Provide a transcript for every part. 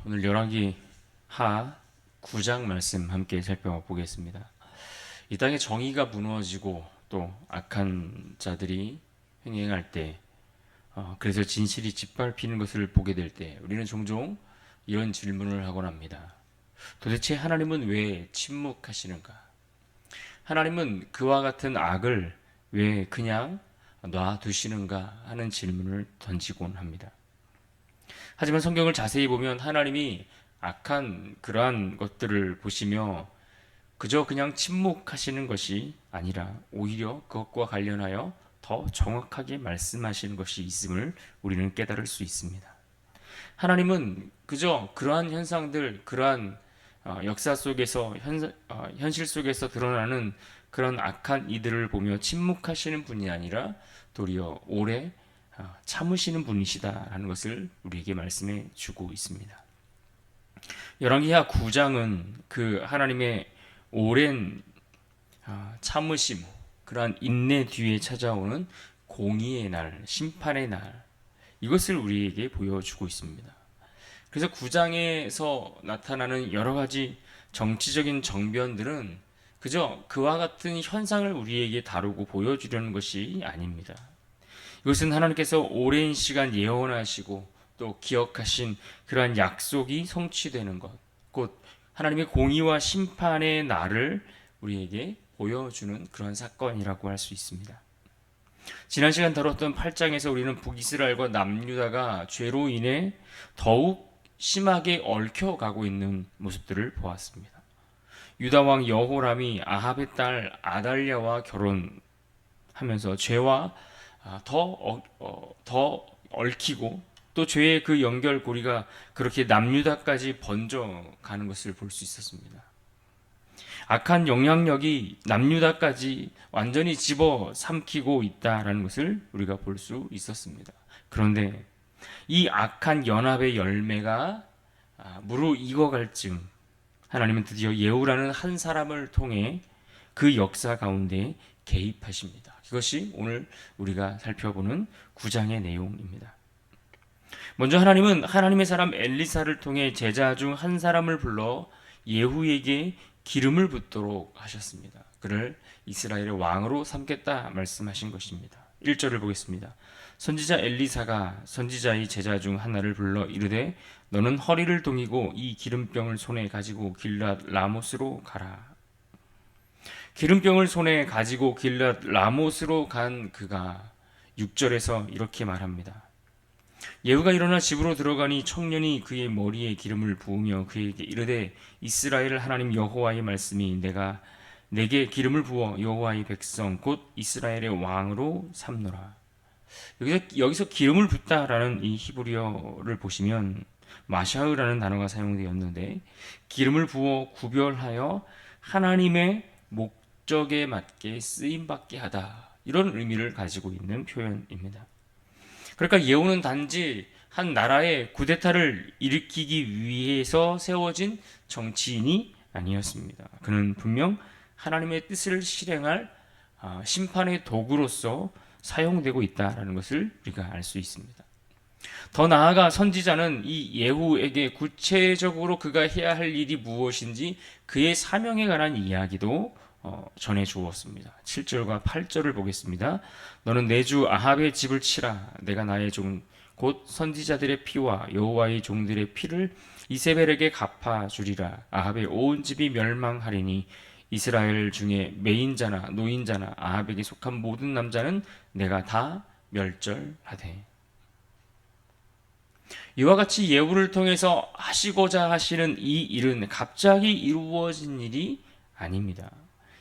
오늘 열왕기 하 9장 말씀 함께 살펴보겠습니다. 이 땅에 정의가 무너지고 또 악한 자들이 행행할 때, 그래서 진실이 짓밟히는 것을 보게 될 때 우리는 종종 이런 질문을 하곤 합니다. 도대체 하나님은 왜 침묵하시는가? 하나님은 그와 같은 악을 왜 그냥 놔두시는가 하는 질문을 던지곤 합니다. 하지만 성경을 자세히 보면 하나님이 악한 그러한 것들을 보시며 그저 그냥 침묵하시는 것이 아니라 오히려 그것과 관련하여 더 정확하게 말씀하시는 것이 있음을 우리는 깨달을 수 있습니다. 하나님은 그저 그러한 현상들, 그러한 역사 속에서 현실 속에서 드러나는 그런 악한 이들을 보며 침묵하시는 분이 아니라 도리어 오래 참으시는 분이시다라는 것을 우리에게 말씀해 주고 있습니다. 열왕기하 9장은 그 하나님의 오랜 참으심, 그러한 인내 뒤에 찾아오는 공의의 날, 심판의 날, 이것을 우리에게 보여주고 있습니다. 그래서 9장에서 나타나는 여러 가지 정치적인 정변들은 그저 그와 같은 현상을 우리에게 다루고 보여주려는 것이 아닙니다. 이것은 하나님께서 오랜 시간 예언하시고 또 기억하신 그러한 약속이 성취되는 것, 곧 하나님의 공의와 심판의 날을 우리에게 보여주는 그런 사건이라고 할 수 있습니다. 지난 시간 다뤘던 8장에서 우리는 북이스라엘과 남유다가 죄로 인해 더욱 심하게 얽혀가고 있는 모습들을 보았습니다. 유다 왕 여호람이 아합의 딸 아달랴와 결혼하면서 죄와 더 얽히고 또 죄의 그 연결고리가 그렇게 남유다까지 번져가는 것을 볼 수 있었습니다. 악한 영향력이 남유다까지 완전히 집어삼키고 있다라는 것을 우리가 볼 수 있었습니다. 그런데 이 악한 연합의 열매가 무르익어갈 즈음 하나님은 드디어 예후라는 한 사람을 통해 그 역사 가운데 개입하십니다. 그것이 오늘 우리가 살펴보는 9장의 내용입니다. 먼저 하나님은 하나님의 사람 엘리사를 통해 제자 중 한 사람을 불러 예후에게 기름을 붓도록 하셨습니다. 그를 이스라엘의 왕으로 삼겠다 말씀하신 것입니다. 1절을 보겠습니다. 선지자 엘리사가 선지자의 제자 중 하나를 불러 이르되 너는 허리를 동이고 이 기름병을 손에 가지고 길앗 라못으로 가라. 기름병을 손에 가지고 길앗 라못으로 간 그가 6절에서 이렇게 말합니다. 예후가 일어나 집으로 들어가니 청년이 그의 머리에 기름을 부으며 그에게 이르되 이스라엘 하나님 여호와의 말씀이 내가 내게 기름을 부어 여호와의 백성 곧 이스라엘의 왕으로 삼노라. 여기서 기름을 붓다라는 이 히브리어를 보시면 마샤흐라는 단어가 사용되었는데 기름을 부어 구별하여 하나님의 목적에 맞게 쓰임받게 하다, 이런 의미를 가지고 있는 표현입니다. 그러니까 예후는 단지 한 나라의 쿠데타를 일으키기 위해서 세워진 정치인이 아니었습니다. 그는 분명 하나님의 뜻을 실행할 심판의 도구로서 사용되고 있다는 것을 우리가 알 수 있습니다. 더 나아가 선지자는 이 예후에게 구체적으로 그가 해야 할 일이 무엇인지 그의 사명에 관한 이야기도 전해 주었습니다. 7절과 8절을 보겠습니다. 너는 내 주 아합의 집을 치라. 내가 나의 종 곧 선지자들의 피와 여호와의 종들의 피를 이세벨에게 갚아주리라. 아합의 온 집이 멸망하리니 이스라엘 중에 매인자나 노인자나 아합에게 속한 모든 남자는 내가 다 멸절하되. 이와 같이 예후를 통해서 하시고자 하시는 이 일은 갑자기 이루어진 일이 아닙니다.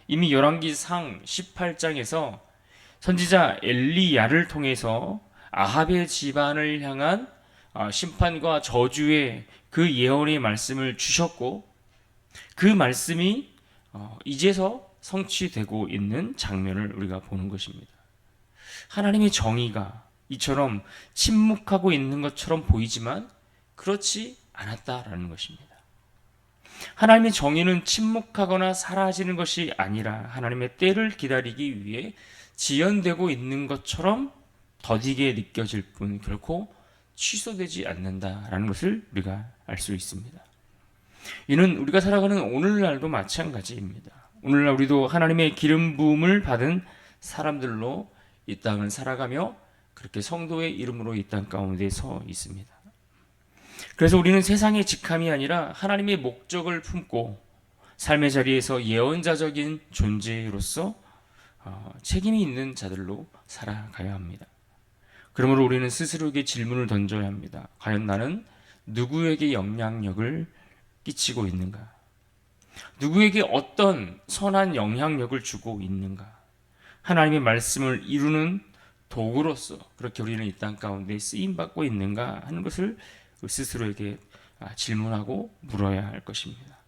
이미 열왕기상 18장에서 선지자 엘리야를 통해서 아합의 집안을 향한 심판과 저주의 그 예언의 말씀을 주셨고, 그 말씀이 이제서 성취되고 있는 장면을 우리가 보는 것입니다. 하나님의 정의가 이처럼 침묵하고 있는 것처럼 보이지만 그렇지 않았다라는 것입니다. 하나님의 정의는 침묵하거나 사라지는 것이 아니라 하나님의 때를 기다리기 위해 지연되고 있는 것처럼 더디게 느껴질 뿐 결코 취소되지 않는다라는 것을 우리가 알 수 있습니다. 이는 우리가 살아가는 오늘날도 마찬가지입니다. 오늘날 우리도 하나님의 기름 부음을 받은 사람들로 이 땅을 살아가며 그렇게 성도의 이름으로 이 땅 가운데 서 있습니다. 그래서 우리는 세상의 직함이 아니라 하나님의 목적을 품고 삶의 자리에서 예언자적인 존재로서 책임이 있는 자들로 살아가야 합니다. 그러므로 우리는 스스로에게 질문을 던져야 합니다. 과연 나는 누구에게 영향력을 끼치고 있는가? 누구에게 어떤 선한 영향력을 주고 있는가? 하나님의 말씀을 이루는 도구로서 그렇게 우리는 이 땅 가운데 쓰임받고 있는가 하는 것을 스스로에게 질문하고 물어야 할 것입니다.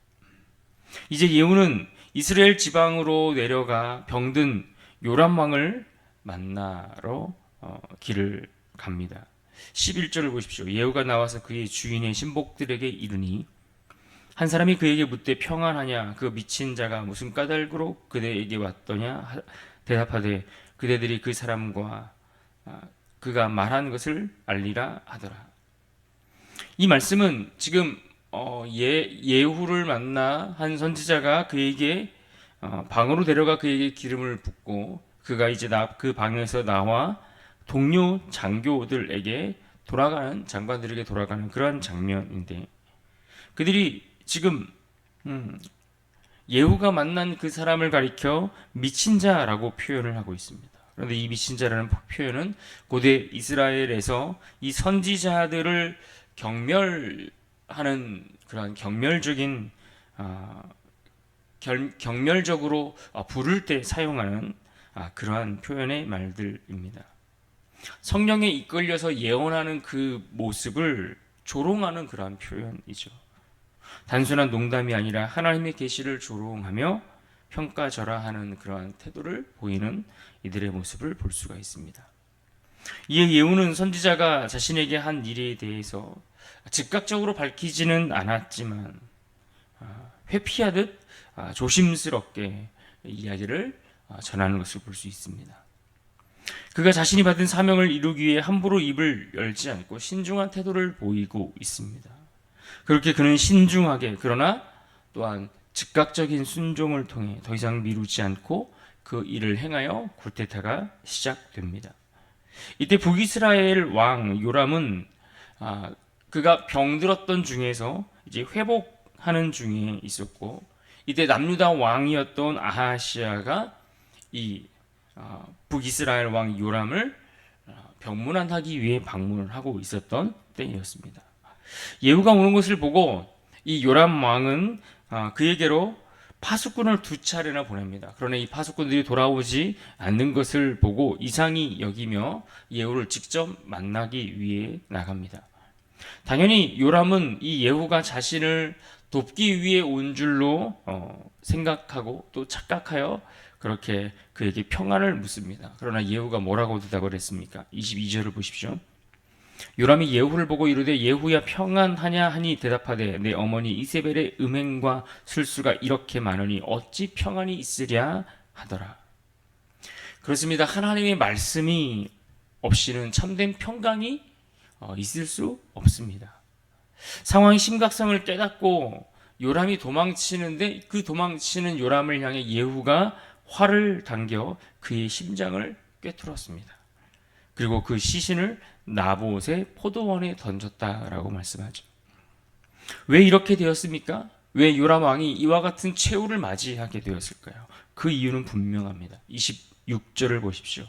이제 예후는 이스라엘 지방으로 내려가 병든 요람 왕을 만나러 길을 갑니다. 11절을 보십시오. 예후가 나와서 그의 주인의 신복들에게 이르니 한 사람이 그에게 묻되 평안하냐? 그 미친 자가 무슨 까닭으로 그대에게 왔더냐? 대답하되 그대들이 그 사람과 그가 말한 것을 알리라 하더라. 이 말씀은 지금 예후를 만나 한 선지자가 그에게 방으로 데려가 그에게 기름을 붓고 그가 이제 그 방에서 나와 동료 장교들에게 돌아가는 장관들에게 돌아가는 그러한 장면인데 그들이 지금 예후가 만난 그 사람을 가리켜 미친 자라고 표현을 하고 있습니다. 그런데 이 미친 자라는 표현은 고대 이스라엘에서 이 선지자들을 경멸하는 그러한 경멸적인 경멸적으로 부를 때 사용하는 그러한 표현의 말들입니다. 성령에 이끌려서 예언하는 그 모습을 조롱하는 그러한 표현이죠. 단순한 농담이 아니라 하나님의 계시를 조롱하며 평가절하하는 그러한 태도를 보이는 이들의 모습을 볼 수가 있습니다. 이에 예후는 선지자가 자신에게 한 일에 대해서 즉각적으로 밝히지는 않았지만 회피하듯 조심스럽게 이야기를 전하는 것을 볼 수 있습니다. 그가 자신이 받은 사명을 이루기 위해 함부로 입을 열지 않고 신중한 태도를 보이고 있습니다. 그렇게 그는 신중하게 그러나 또한 즉각적인 순종을 통해 더 이상 미루지 않고 그 일을 행하여 굴테타가 시작됩니다. 이때 북이스라엘 왕 요람은 그가 병들었던 중에서 이제 회복하는 중에 있었고 이때 남유다 왕이었던 아하시아가 이 북이스라엘 왕 요람을 병문안하기 위해 방문을 하고 있었던 때였습니다. 예후가 오는 것을 보고 이 요람 왕은 그에게로 파수꾼을 2차례나 보냅니다. 그러나 이 파수꾼들이 돌아오지 않는 것을 보고 이상히 여기며 예후를 직접 만나기 위해 나갑니다. 당연히 요람은 이 예후가 자신을 돕기 위해 온 줄로 생각하고 또 착각하여 그렇게 그에게 평안을 묻습니다. 그러나 예후가 뭐라고 대답을 했습니까? 22절을 보십시오. 요람이 예후를 보고 이르되 예후야 평안하냐 하니 대답하되 내 어머니 이세벨의 음행과 술수가 이렇게 많으니 어찌 평안이 있으랴 하더라. 그렇습니다. 하나님의 말씀이 없이는 참된 평강이 있을 수 없습니다. 상황의 심각성을 깨닫고 요람이 도망치는데 그 도망치는 요람을 향해 예후가 활을 당겨 그의 심장을 꿰뚫었습니다. 그리고 그 시신을 나봇의 포도원에 던졌다라고 말씀하죠. 왜 이렇게 되었습니까? 왜 요람 왕이 이와 같은 최후를 맞이하게 되었을까요? 그 이유는 분명합니다. 26절을 보십시오.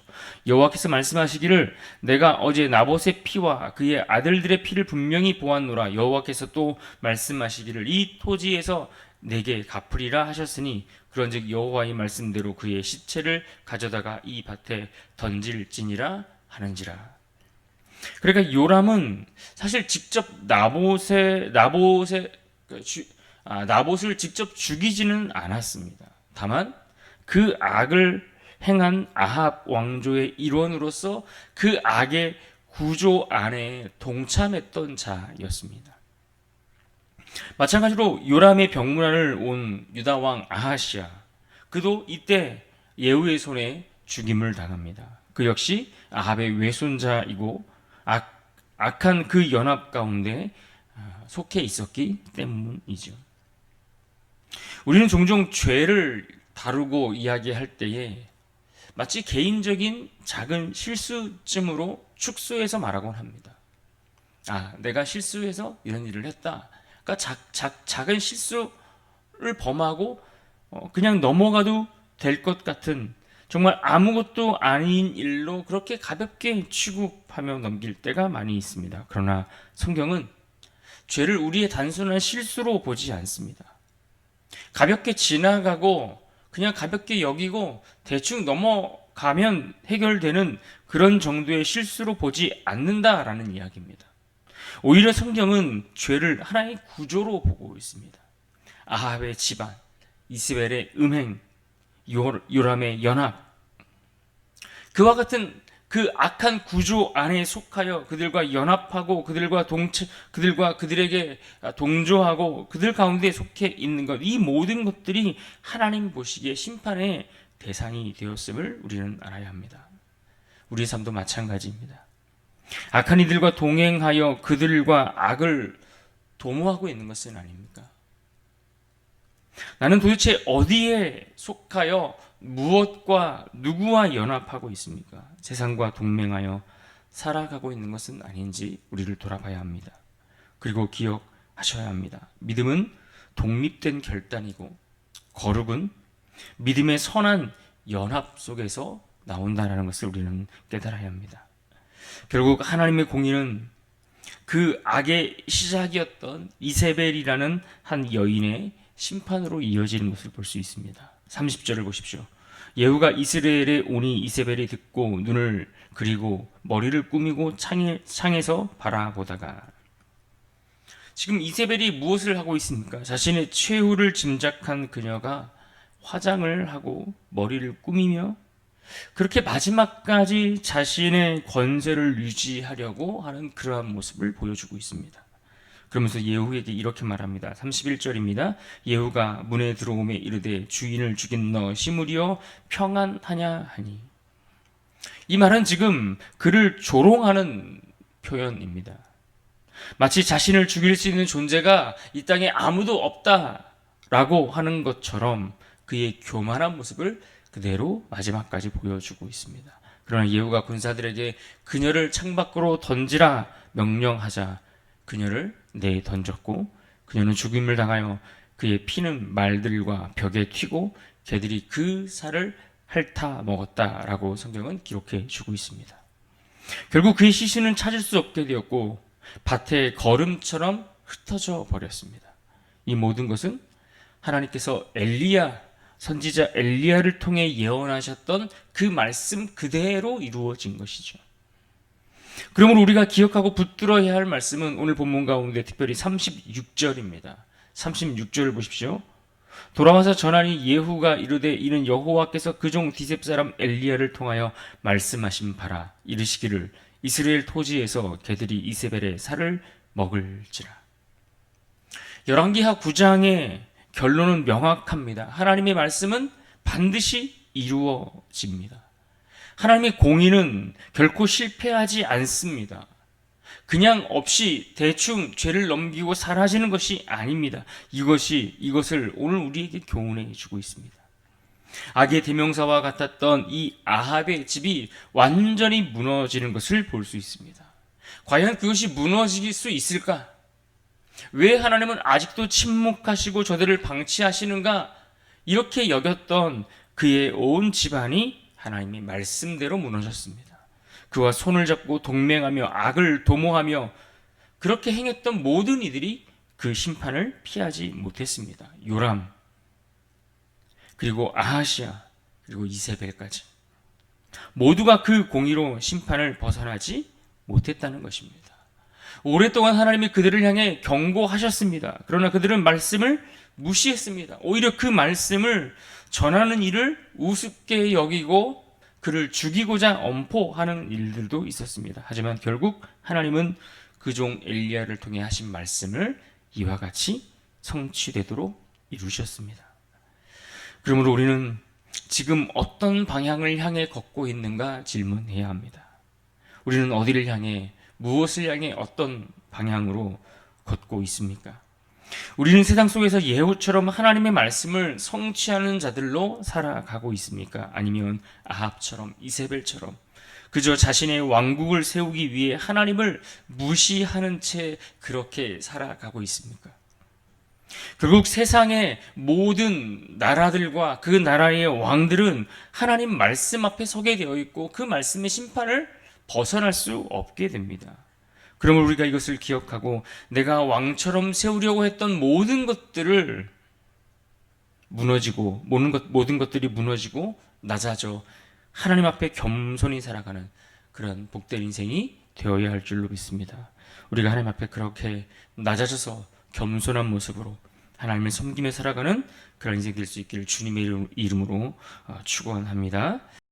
여호와께서 말씀하시기를 내가 어제 나봇의 피와 그의 아들들의 피를 분명히 보았노라. 여호와께서 또 말씀하시기를 이 토지에서 내게 갚으리라 하셨으니 그런즉 여호와의 말씀대로 그의 시체를 가져다가 이 밭에 던질지니라 하는지라. 그러니까 요람은 사실 직접 나봇을 직접 죽이지는 않았습니다. 다만 그 악을 행한 아합 왕조의 일원으로서 그 악의 구조 안에 동참했던 자였습니다. 마찬가지로 요람의 병문안을 온 유다 왕 아하시아, 그도 이때 예후의 손에 죽임을 당합니다. 그 역시 아합의 외손자이고 악한 그 연합 가운데 속해 있었기 때문이죠. 우리는 종종 죄를 다루고 이야기할 때에 마치 개인적인 작은 실수쯤으로 축소해서 말하곤 합니다. 내가 실수해서 이런 일을 했다. 그러니까 작은 실수를 범하고 그냥 넘어가도 될 것 같은 정말 아무것도 아닌 일로 그렇게 가볍게 취급하며 넘길 때가 많이 있습니다. 그러나 성경은 죄를 우리의 단순한 실수로 보지 않습니다. 가볍게 지나가고 그냥 가볍게 여기고 대충 넘어가면 해결되는 그런 정도의 실수로 보지 않는다라는 이야기입니다. 오히려 성경은 죄를 하나의 구조로 보고 있습니다. 아합의 집안, 이스벨의 음행, 요람의 연합, 그와 같은 그 악한 구조 안에 속하여 그들과 연합하고 그들에게 동조하고 그들 가운데 속해 있는 것, 이 모든 것들이 하나님 보시기에 심판의 대상이 되었음을 우리는 알아야 합니다. 우리의 삶도 마찬가지입니다. 악한 이들과 동행하여 그들과 악을 도모하고 있는 것은 아닙니까? 나는 도대체 어디에 속하여 무엇과 누구와 연합하고 있습니까? 세상과 동맹하여 살아가고 있는 것은 아닌지 우리를 돌아봐야 합니다. 그리고 기억하셔야 합니다. 믿음은 독립된 결단이고 거룩은 믿음의 선한 연합 속에서 나온다는 것을 우리는 깨달아야 합니다. 결국 하나님의 공의는 그 악의 시작이었던 이세벨이라는 한 여인의 심판으로 이어지는 것을 볼 수 있습니다. 30절을 보십시오. 예후가 이스라엘에 오니 이세벨이 듣고 눈을 그리고 머리를 꾸미고 창에서 바라보다가, 지금 이세벨이 무엇을 하고 있습니까? 자신의 최후를 짐작한 그녀가 화장을 하고 머리를 꾸미며 그렇게 마지막까지 자신의 권세를 유지하려고 하는 그러한 모습을 보여주고 있습니다. 그러면서 예후에게 이렇게 말합니다. 31절입니다. 예후가 문에 들어오매 이르되 주인을 죽인 너 시므리여 평안하냐 하니. 이 말은 지금 그를 조롱하는 표현입니다. 마치 자신을 죽일 수 있는 존재가 이 땅에 아무도 없다라고 하는 것처럼 그의 교만한 모습을 그대로 마지막까지 보여주고 있습니다. 그러나 예후가 군사들에게 그녀를 창밖으로 던지라 명령하자 그녀를 내에 던졌고 그녀는 죽임을 당하여 그의 피는 말들과 벽에 튀고 개들이 그 살을 핥아 먹었다라고 성경은 기록해 주고 있습니다. 결국 그의 시신은 찾을 수 없게 되었고 밭의 거름처럼 흩어져 버렸습니다. 이 모든 것은 하나님께서 선지자 엘리야를 통해 예언하셨던 그 말씀 그대로 이루어진 것이죠. 그러므로 우리가 기억하고 붙들어야 할 말씀은 오늘 본문 가운데 특별히 36절입니다. 36절을 보십시오. 돌아와서 전하니 예후가 이르되 이는 여호와께서 그종 디셉 사람 엘리야를 통하여 말씀하신 바라. 이르시기를 이스라엘 토지에서 개들이 이세벨의 살을 먹을지라. 열왕기하 9장의 결론은 명확합니다. 하나님의 말씀은 반드시 이루어집니다. 하나님의 공의는 결코 실패하지 않습니다. 그냥 없이 대충 죄를 넘기고 사라지는 것이 아닙니다. 이것을 오늘 우리에게 교훈해 주고 있습니다. 악의 대명사와 같았던 이 아합의 집이 완전히 무너지는 것을 볼 수 있습니다. 과연 그것이 무너질 수 있을까? 왜 하나님은 아직도 침묵하시고 저들을 방치하시는가? 이렇게 여겼던 그의 온 집안이 하나님의 말씀대로 무너졌습니다. 그와 손을 잡고 동맹하며 악을 도모하며 그렇게 행했던 모든 이들이 그 심판을 피하지 못했습니다. 요람, 그리고 아하시아, 그리고 이세벨까지 모두가 그 공의로 심판을 벗어나지 못했다는 것입니다. 오랫동안 하나님이 그들을 향해 경고하셨습니다. 그러나 그들은 말씀을 무시했습니다. 오히려 그 말씀을 전하는 일을 우습게 여기고 그를 죽이고자 엄포하는 일들도 있었습니다. 하지만 결국 하나님은 그 종 엘리야를 통해 하신 말씀을 이와 같이 성취되도록 이루셨습니다. 그러므로 우리는 지금 어떤 방향을 향해 걷고 있는가 질문해야 합니다. 우리는 어디를 향해 무엇을 향해 어떤 방향으로 걷고 있습니까? 우리는 세상 속에서 예후처럼 하나님의 말씀을 성취하는 자들로 살아가고 있습니까? 아니면 아합처럼, 이세벨처럼 그저 자신의 왕국을 세우기 위해 하나님을 무시하는 채 그렇게 살아가고 있습니까? 결국 세상의 모든 나라들과 그 나라의 왕들은 하나님 말씀 앞에 서게 되어 있고 그 말씀의 심판을 벗어날 수 없게 됩니다. 그러면 우리가 이것을 기억하고 내가 왕처럼 세우려고 했던 모든 것들을 무너지고 모든 것들이 무너지고 낮아져 하나님 앞에 겸손히 살아가는 그런 복된 인생이 되어야 할 줄로 믿습니다. 우리가 하나님 앞에 그렇게 낮아져서 겸손한 모습으로 하나님을 섬기며 살아가는 그런 인생 될 수 있기를 주님의 이름으로 축원합니다.